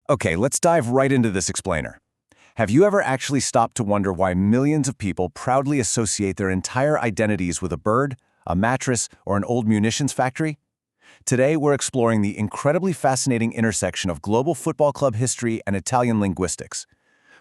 Okay, let's dive right into this explainer. Have you ever actually stopped to wonder why millions of people proudly associate their entire identities with a bird, a mattress, or an old munitions factory? Today, we're exploring the incredibly fascinating intersection of global football club history and Italian linguistics.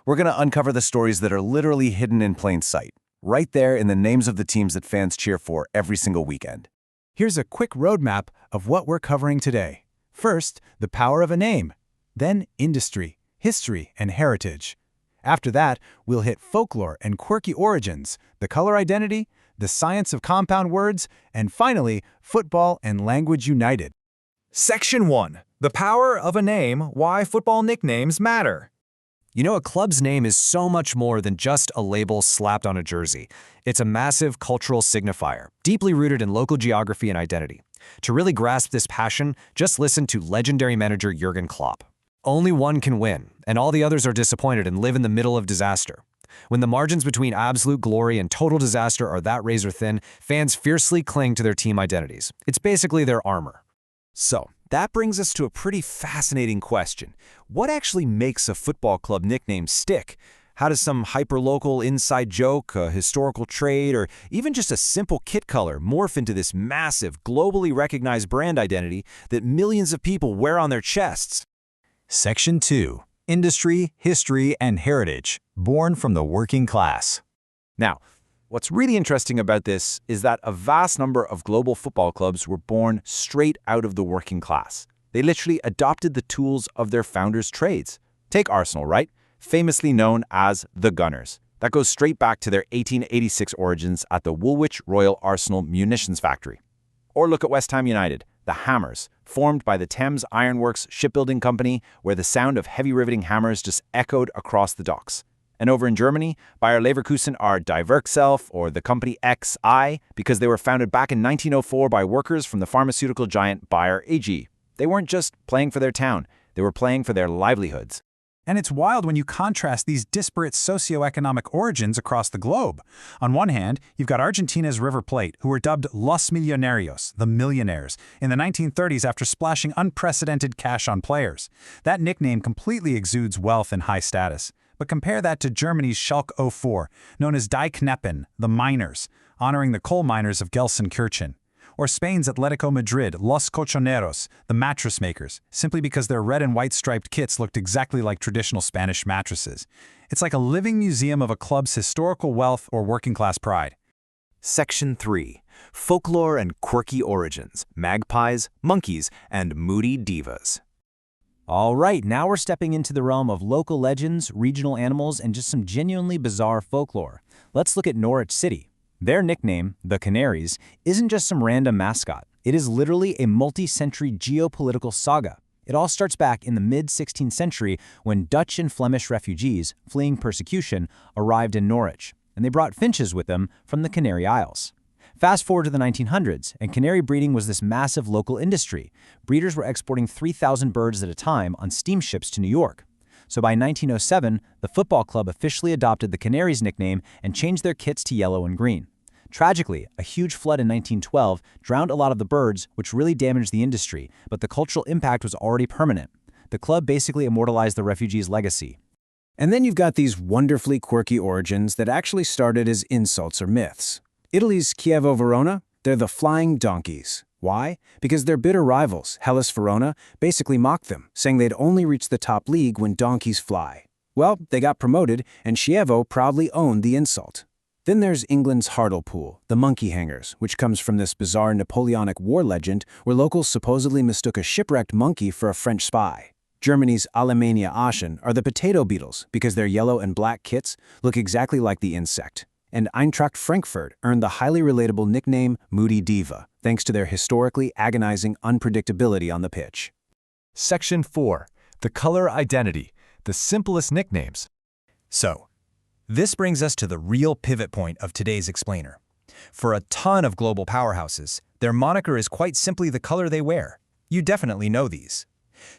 We're going to uncover the stories that are literally hidden in plain sight, right there in the names of the teams that fans cheer for every single weekend. Here's a quick roadmap of what we're covering today. First, the power of a name. Then, industry, history, and heritage. After that, we'll hit folklore and quirky origins, the color identity, the science of compound words, and finally, football and language united. Section 1. The power of a name, why football nicknames matter. You know, a club's name is so much more than just a label slapped on a jersey. It's a massive cultural signifier, deeply rooted in local geography and identity. To really grasp this passion, just listen to legendary manager Jurgen Klopp. Only one can win, and all the others are disappointed and live in the middle of disaster. When the margins between absolute glory and total disaster are that razor thin, fans fiercely cling to their team identities. It's basically their armor. So, that brings us to a pretty fascinating question. What actually makes a football club nickname stick? How does some hyperlocal inside joke, a historical trait, or even just a simple kit color morph into this massive, globally recognized brand identity that millions of people wear on their chests? Section 2. Industry, History, and Heritage, born from the working class. Now, what's really interesting about this is that a vast number of global football clubs were born straight out of the working class. They literally adopted the tools of their founders' trades. Take Arsenal, right? Famously known as the Gunners. That goes straight back to their 1886 origins at the Woolwich Royal Arsenal Munitions Factory. Or look at West Ham United, the Hammers, formed by the Thames Ironworks shipbuilding company, where the sound of heavy riveting hammers just echoed across the docks. And over in Germany, Bayer Leverkusen are Die Werkself, or the company XI, because they were founded back in 1904 by workers from the pharmaceutical giant Bayer AG. They weren't just playing for their town, they were playing for their livelihoods. And it's wild when you contrast these disparate socioeconomic origins across the globe. On one hand, you've got Argentina's River Plate, who were dubbed Los Millonarios, the millionaires, in the 1930s after splashing unprecedented cash on players. That nickname completely exudes wealth and high status. But compare that to Germany's Schalke 04, known as Die Kneppen, the miners, honoring the coal miners of Gelsenkirchen. Or Spain's Atletico Madrid, Los Colchoneros, the mattress makers, simply because their red and white striped kits looked exactly like traditional Spanish mattresses. It's like a living museum of a club's historical wealth or working-class pride. Section 3. Folklore and Quirky Origins, Magpies, Monkeys, and Moody Divas. All right, now we're stepping into the realm of local legends, regional animals, and just some genuinely bizarre folklore. Let's look at Norwich City. Their nickname, the Canaries, isn't just some random mascot. It is literally a multi-century geopolitical saga. It all starts back in the mid-16th century when Dutch and Flemish refugees, fleeing persecution, arrived in Norwich, and they brought finches with them from the Canary Isles. Fast forward to the 1900s, and canary breeding was this massive local industry. Breeders were exporting 3,000 birds at a time on steamships to New York. So by 1907, the football club officially adopted the Canaries nickname and changed their kits to yellow and green. Tragically, a huge flood in 1912 drowned a lot of the birds, which really damaged the industry, but the cultural impact was already permanent. The club basically immortalized the refugees' legacy. And then you've got these wonderfully quirky origins that actually started as insults or myths. Italy's Chievo Verona, they're the Flying Donkeys. Why? Because their bitter rivals, Hellas Verona, basically mocked them, saying they'd only reach the top league when donkeys fly. Well, they got promoted, and Chievo proudly owned the insult. Then there's England's Hartlepool, the Monkey Hangers, which comes from this bizarre Napoleonic war legend where locals supposedly mistook a shipwrecked monkey for a French spy. Germany's Alemannia Aachen are the Potato Beetles because their yellow and black kits look exactly like the insect. And Eintracht Frankfurt earned the highly relatable nickname Moody Diva, thanks to their historically agonizing unpredictability on the pitch. Section 4. The color identity, the simplest nicknames. So, this brings us to the real pivot point of today's explainer. For a ton of global powerhouses, their moniker is quite simply the color they wear. You definitely know these.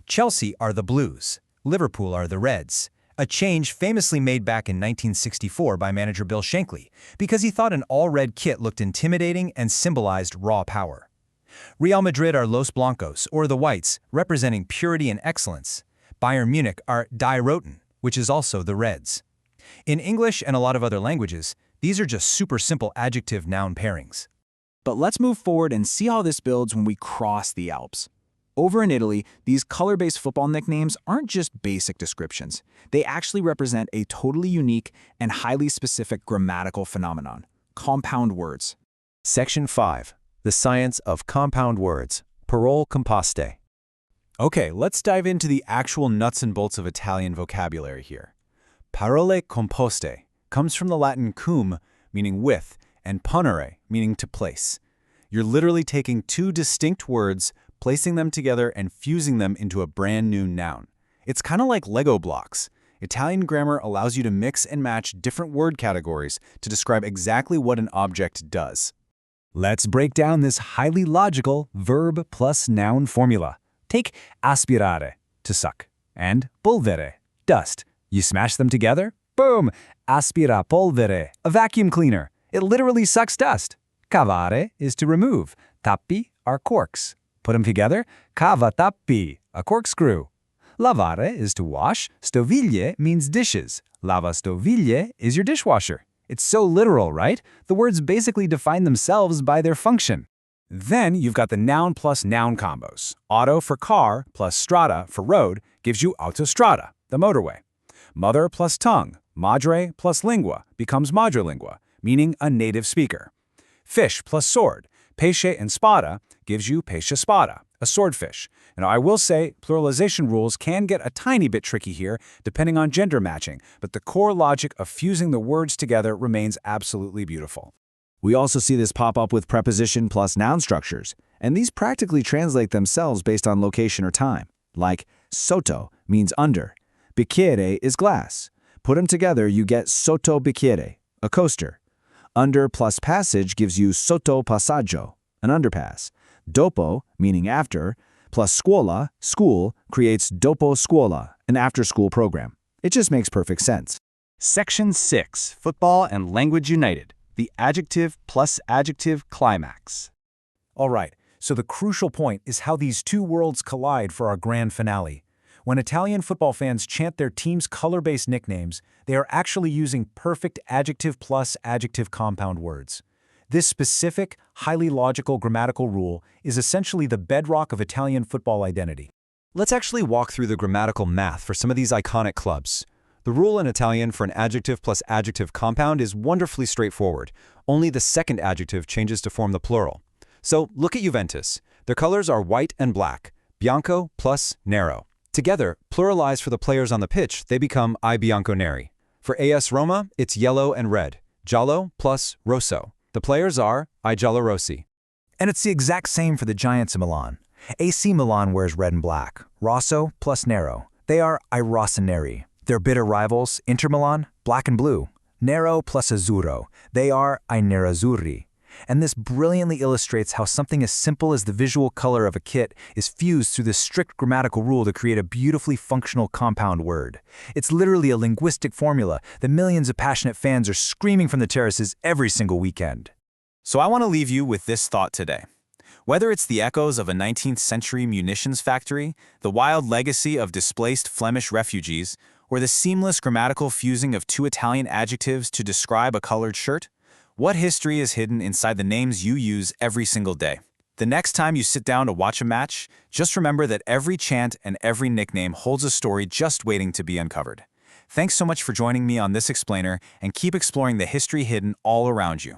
Chelsea are the Blues, Liverpool are the Reds, a change famously made back in 1964 by manager Bill Shankly because he thought an all-red kit looked intimidating and symbolized raw power. Real Madrid are Los Blancos, or the Whites, representing purity and excellence. Bayern Munich are Die Roten, which is also the Reds. In English and a lot of other languages, these are just super simple adjective-noun pairings. But let's move forward and see how this builds when we cross the Alps. Over in Italy, these color-based football nicknames aren't just basic descriptions. They actually represent a totally unique and highly specific grammatical phenomenon: compound words. Section 5. The Science of Compound Words. Parole composte. Okay, let's dive into the actual nuts and bolts of Italian vocabulary here. Parole composte comes from the Latin cum, meaning with, and ponere, meaning to place. You're literally taking two distinct words, placing them together and fusing them into a brand new noun. It's kind of like Lego blocks. Italian grammar allows you to mix and match different word categories to describe exactly what an object does. Let's break down this highly logical verb plus noun formula. Take aspirare, to suck, and polvere, dust. You smash them together, boom! Aspirapolvere, a vacuum cleaner. It literally sucks dust. Cavare is to remove. Tappi are corks. Put them together, cavatappi, a corkscrew. Lavare is to wash. Stoviglie means dishes. Lavastoviglie is your dishwasher. It's so literal, right? The words basically define themselves by their function. Then you've got the noun plus noun combos. Auto for car plus strada for road gives you autostrada, the motorway. Mother plus tongue, madre plus lingua becomes madrelingua, meaning a native speaker. Fish plus sword, pesce and spada gives you pesce spada, a swordfish. Now, I will say pluralization rules can get a tiny bit tricky here, depending on gender matching, but the core logic of fusing the words together remains absolutely beautiful. We also see this pop up with preposition plus noun structures, and these practically translate themselves based on location or time. Like, sotto means under. Bicchiere is glass. Put them together, you get sotto bicchiere, a coaster. Under plus passage gives you sotto passaggio, an underpass. Dopo, meaning after, plus scuola, school, creates dopo scuola, an after-school program. It just makes perfect sense. Section 6. Football and Language United. The adjective plus adjective climax. All right, so the crucial point is how these two worlds collide for our grand finale. When Italian football fans chant their team's color-based nicknames, they are actually using perfect adjective plus adjective compound words. This specific, highly logical grammatical rule is essentially the bedrock of Italian football identity. Let's actually walk through the grammatical math for some of these iconic clubs. The rule in Italian for an adjective plus adjective compound is wonderfully straightforward. Only the second adjective changes to form the plural. So look at Juventus. Their colors are white and black, bianco plus nero. Together, pluralized for the players on the pitch, they become I bianconeri. For AS Roma, it's yellow and red, giallo plus rosso. The players are I giallorossi. And it's the exact same for the Giants of Milan. AC Milan wears red and black, rosso plus nero. They are I rossoneri. Their bitter rivals, Inter Milan, black and blue. Nero plus azzurro. They are I nerazzurri. And this brilliantly illustrates how something as simple as the visual color of a kit is fused through this strict grammatical rule to create a beautifully functional compound word. It's literally a linguistic formula that millions of passionate fans are screaming from the terraces every single weekend. So I want to leave you with this thought today. Whether it's the echoes of a 19th century munitions factory, the wild legacy of displaced Flemish refugees, or the seamless grammatical fusing of two Italian adjectives to describe a colored shirt, what history is hidden inside the names you use every single day? The next time you sit down to watch a match, just remember that every chant and every nickname holds a story just waiting to be uncovered. Thanks so much for joining me on this explainer, and keep exploring the history hidden all around you.